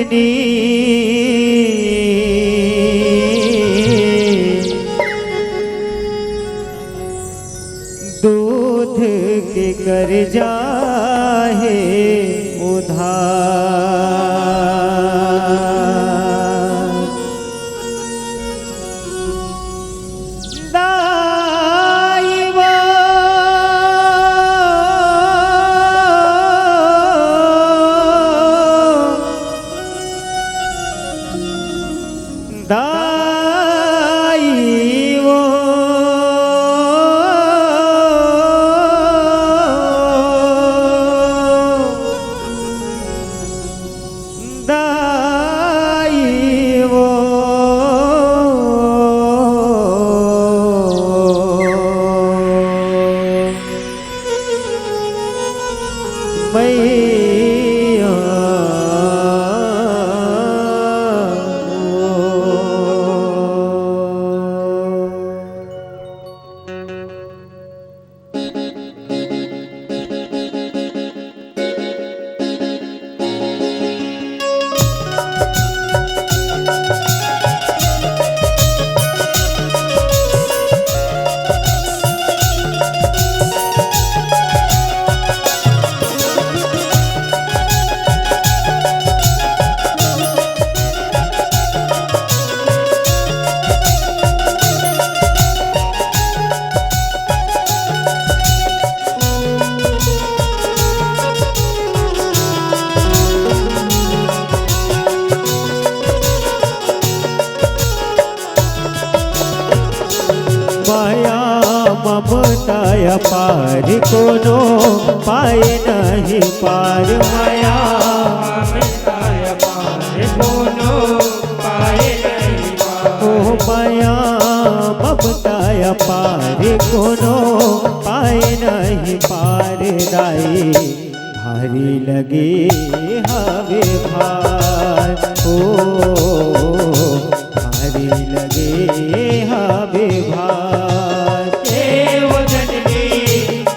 जननी दूध के कर जाहे उधार दाईवा दाईवो दाईवो मैया माया ममताया पार कोनो पाए नहीं पार माया ममताया पार कोनो पाए नहीं पार ओ माया ममताया पार कोनो पाए नहीं पार दाई भारी लगे हवे भार ओ भारी लगे हवे भार देव जननी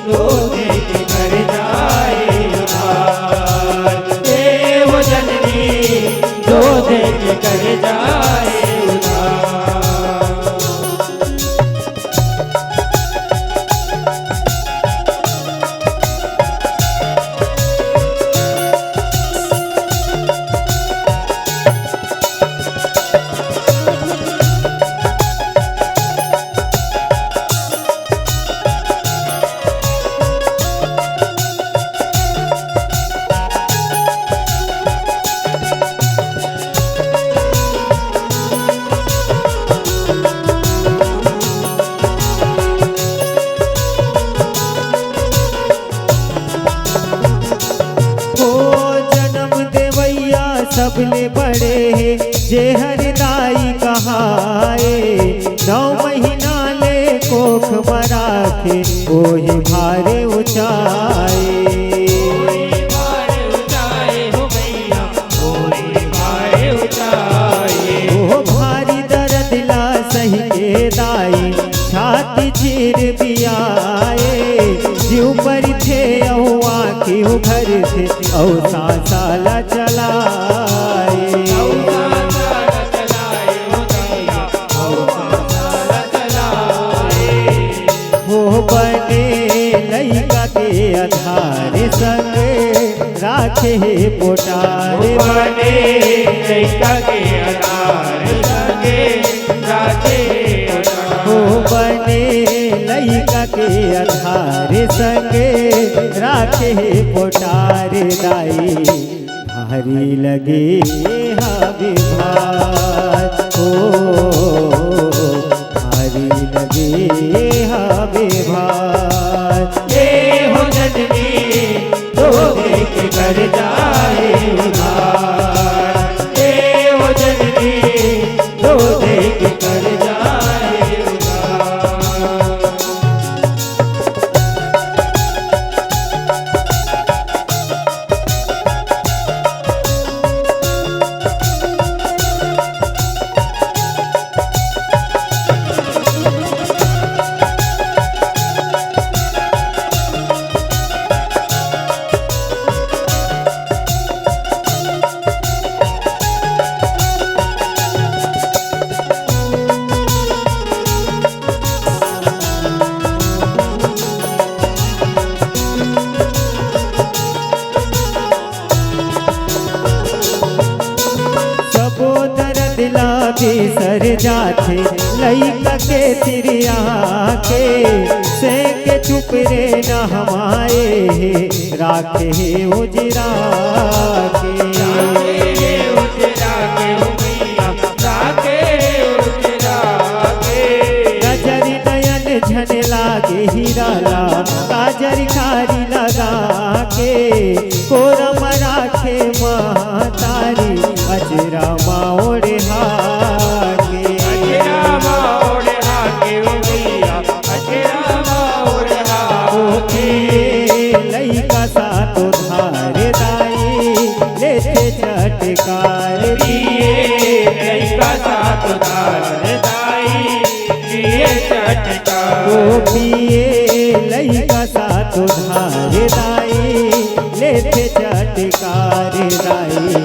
दूध के कर जाए उधार देव जननी दूध के कर जाए उधार सबले बड़े जे हरदाई कहाए 9 महीना ले कोख मराखे ओही भारे ऊंचाए ओ भारी दर्द ला सही के दाई छाती चीर बियाए जीव पर थे औ आँखी उभर थे औ साला चलाए वो बने लइका के आधार संग राखे पोटार बने लइका के आधार संगे राखे वो बने लइका के आधार संगे राखे पोटार दाई भारी लगे हवे भार ओ भारी लगे हवे भार ये हो जननी दूध के कर जाए उधार ये हो जननी दूध के कर जाए उधार बदला बिसर जाते लइका के तिरिया के से के चुप रे न हमारे राखे उजरा के नजर नयन झन लागे हीराला काजर कारी लगा के कोरम राखे महतारी अजरा माओड़े हागे लइका सा तो धार दाई लेते चटकार पिए लइका सा तो धार दाई लेते चटकार दाई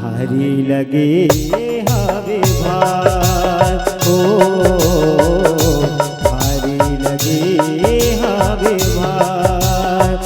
भारी लगे हवे भार ओ भारी लगे हवे भार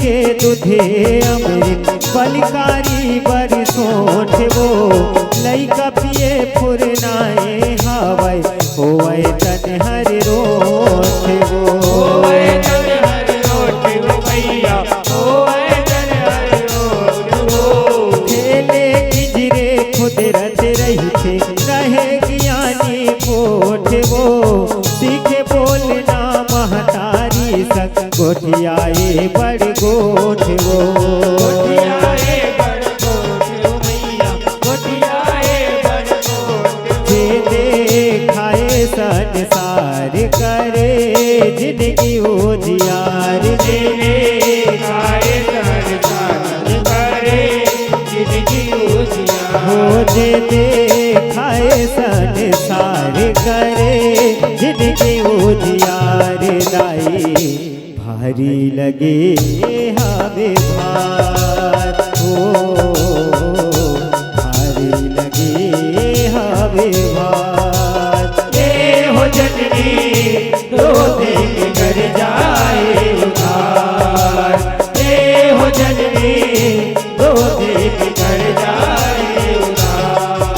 के दुधे अमृत बलकारी बरसोठ वो लइका पिए फुरनाए हवै होए तन हर रोठ वो खेले गिजरे खुदरत रही थे रहे ज्ञानी कोठ वो सीखे बोलना महतारी सक गोठियाए बड़ गोठ वो जे देखाए संसार करे जिंदगी उजियार हो जे देखाए संसार करे जिंदगी उजियार दाई भारी लगे हवे भार हो भारी लगे हवे भार हो जननी दो देख कर जाए उधार हो जननी दो देख कर जाए उधार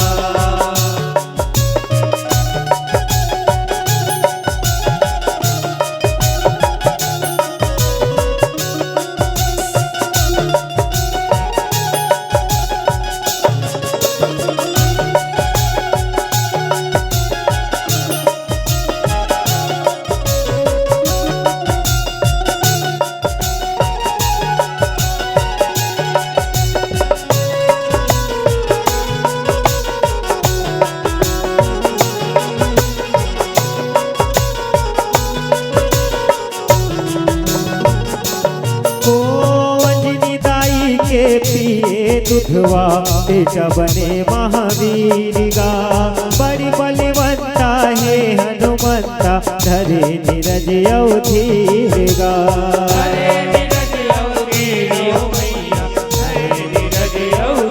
पिए दुधवा बेटा बने महावीर गा बड़ी बलवंता है हनुमंता धरे नीरज अवधीर गा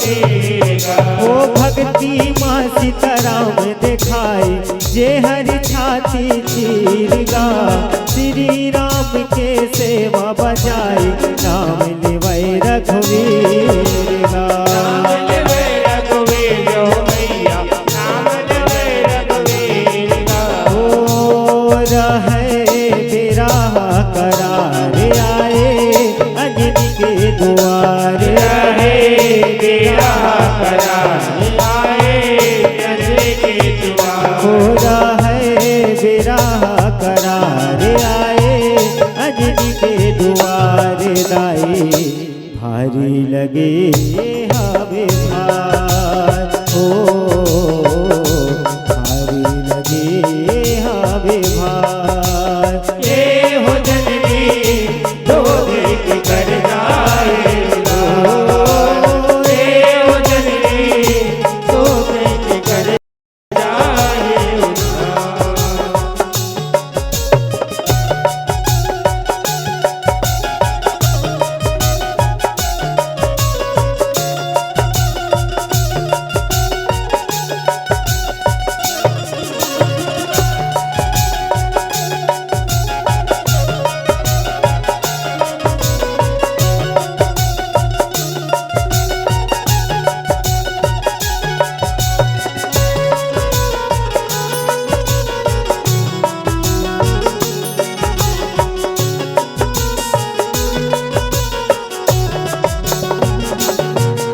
ओ भक्ति माँ सीताराम दिखाए जे हरि छाती चीर गा श्री राम के सेवा बजाए नाम लेवै रघुवीर गा ओ रहे बिराह करार आए अंजनी के द्वार हो रहे बिराह करार आए अंजनी के द्वार भारी लगे हवे भार ओ भारी लगे हवे भार ये हो जननी दो देख कर जाए उधार। ये हो जननी दो देख कर जाए उधार।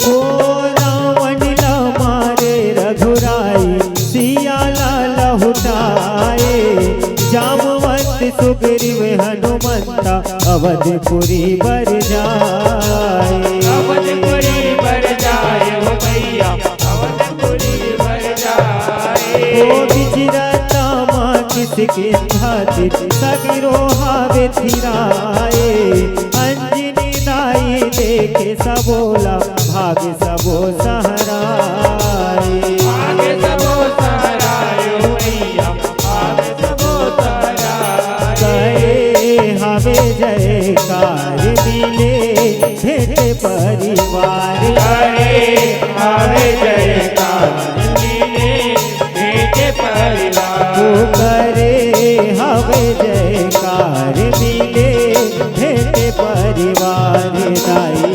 ओ रावण ला मारे रघुराई सिया ला लहुटाए जामवंत सुग्रीव हनुमंता अवधपुरी बर जाए अवधपुरी भर जाए हो भैया अवधपुरी भर जाए। ओ विजरता माँ किसके खातिर सगिरो हावे थिराए अंजनी दाई देखे सबोला भाग सबो सहराए आगे सबो सहराए हो भैया आगे सबो सहराए। गए हवे जयकार मिले भेट परिवार करे आवे जयकार मिले बेटे परिवार। वो करे हवे जयकार मिले भेट परिवार दाई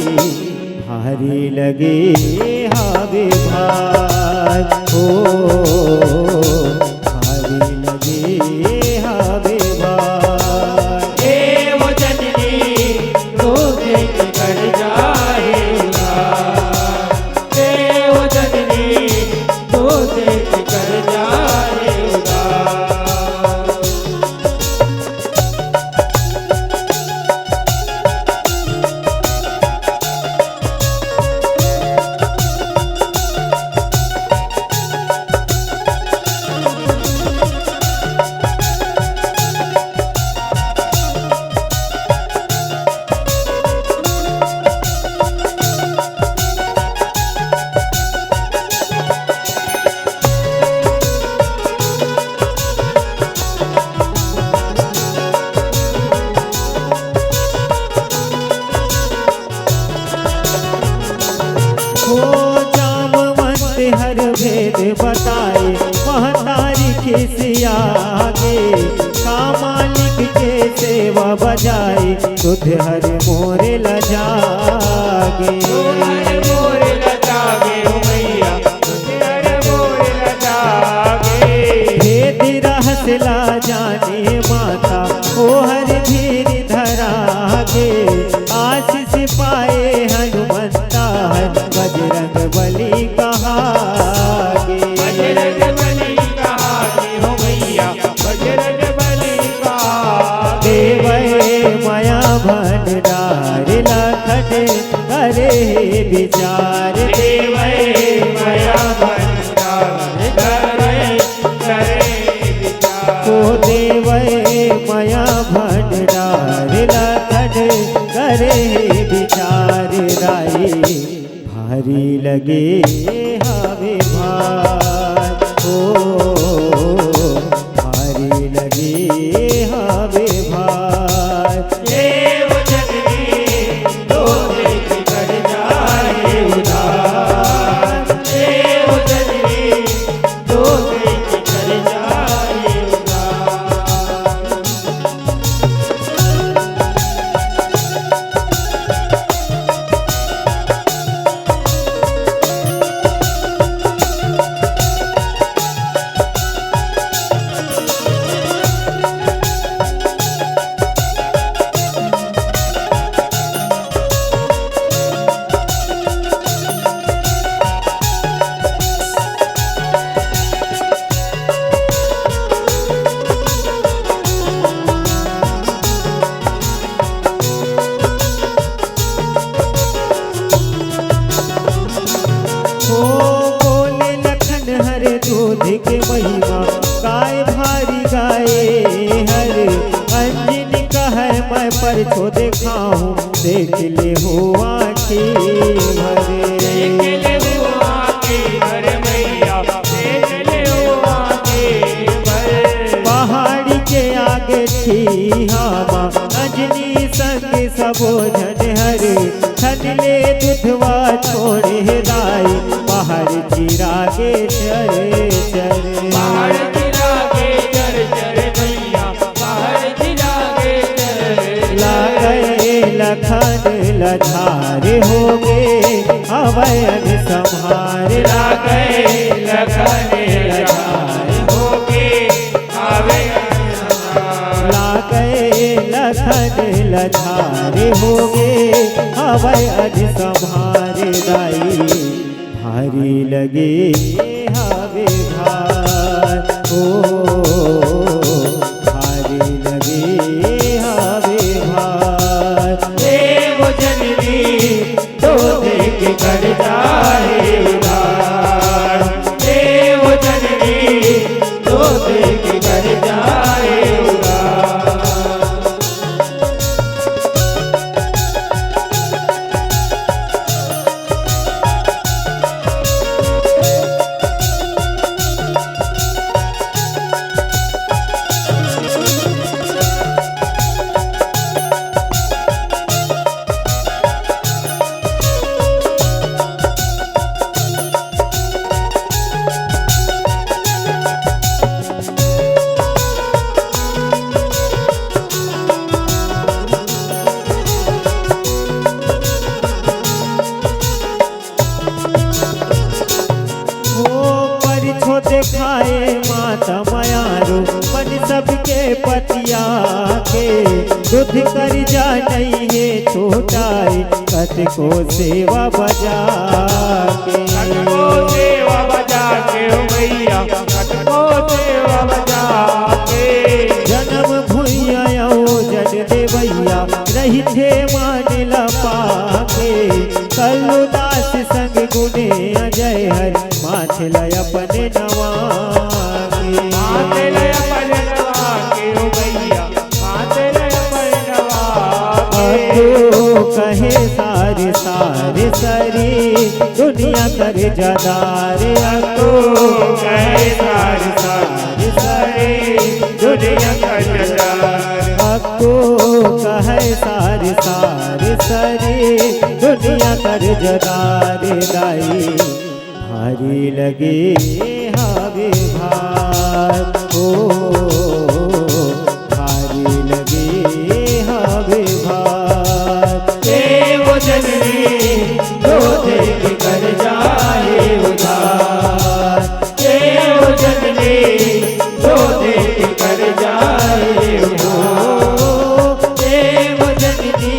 भारी लगे हवे भार ओ भारी लगे हवे भार ये वो जननी दो देख कर जाए उधार। ये वो जननी दो देख कर जाए उधार। हो जामवंत हर भेद बताए महतारी के सियागे कामालिक के सेवा बजाए तुध हर मोरे लजागे तुम्हारे मोरे लजागे हो भैया तुम्हारे मोरे लजागे। भेद रहस ला जाने माता ओ हर धीर धरागे आशीष पाए हनुमंता हर बजरंग बली कहागे बजरंग बली कहागे हो भैया बजरंग बली कहागे। देवै माया भंडार लखन करे विचार देवै माया भंडार करे करे विचार। ओ देवै माया भंडार लखन करे विचार राई भारी लगे हवे भार ओ भारी लगे हवे भार ये वो जननी दो देख कर जाए उधार। ये वो जननी दो देख कर जाए उधार। मैं पर छो दिखाऊं, देख ले हो आँखी भरे। देख ले हो आके भर मैया, देख ले हो आके भर। पहाड़ी के आगे थी हामा, अंजनी संग सबो झन हर। छन ले दुधवा छोड़े दाई, पहाड़ चिरागे चरे चरे। पहाड़ चिरागे चर चर मैया, पहाड़ चिरागे चर। लागे लखन लधार हो गे, अवयन संहार। लागे लखन लधार होके आवे संहार। लागे लखन लधार हो गे, अवयन संहार दाई। भारी लगे हवे भार, ओ भारी लगे हवे भार। देव जननी तो देख कर जाए उधार। देव जननी तो देख कर जाए उधार। देखाए माता मायारो, मन सबके पतिया के। दूध कर जा नहीं है छोटाई, कत को सेवा बजा के। कटको सेवा बजा के ओ मैया, कटको सेवा बजा के। जन्म भुइया जन देवैया, रही थे मान लपा के। कल्लू दास संग गुने अजय हर, माथे लय अपने नवा के। माते लय अपन नवा के ओ मैया, माते लय अपन नवा के। तो कहे सारे सारे सरी, दुनिया कर जदारे। तो कहे सारे सारे सारे, दुनिया का जदार। अक्को कहे सारे सारे सरी, दुनिया कर जदारे दाई। भारी लगे हावे भार, ओ भारी लगे हावे भार। देव जननी तो देख कर जाए उधार। देव जननी तो देख कर जाए उधार। देव जननी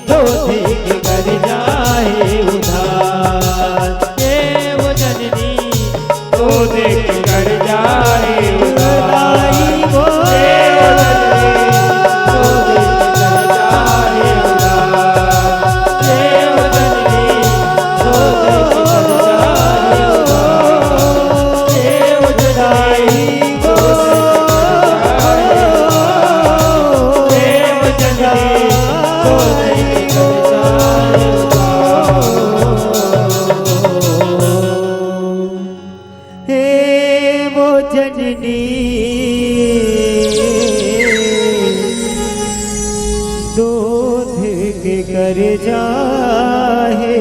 तो देख कर जाए उधार। देव जननी तो देख कर जाए उधार। वो देव जननी तो देख कर जाए उधार। देव जननी तो देख कर जाए उधार। देव जननी तो देख कर जाए उधार। देव जननी तो देख कर जाए उधार। हे वो जननी दूध के कर जाहे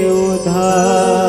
उधार।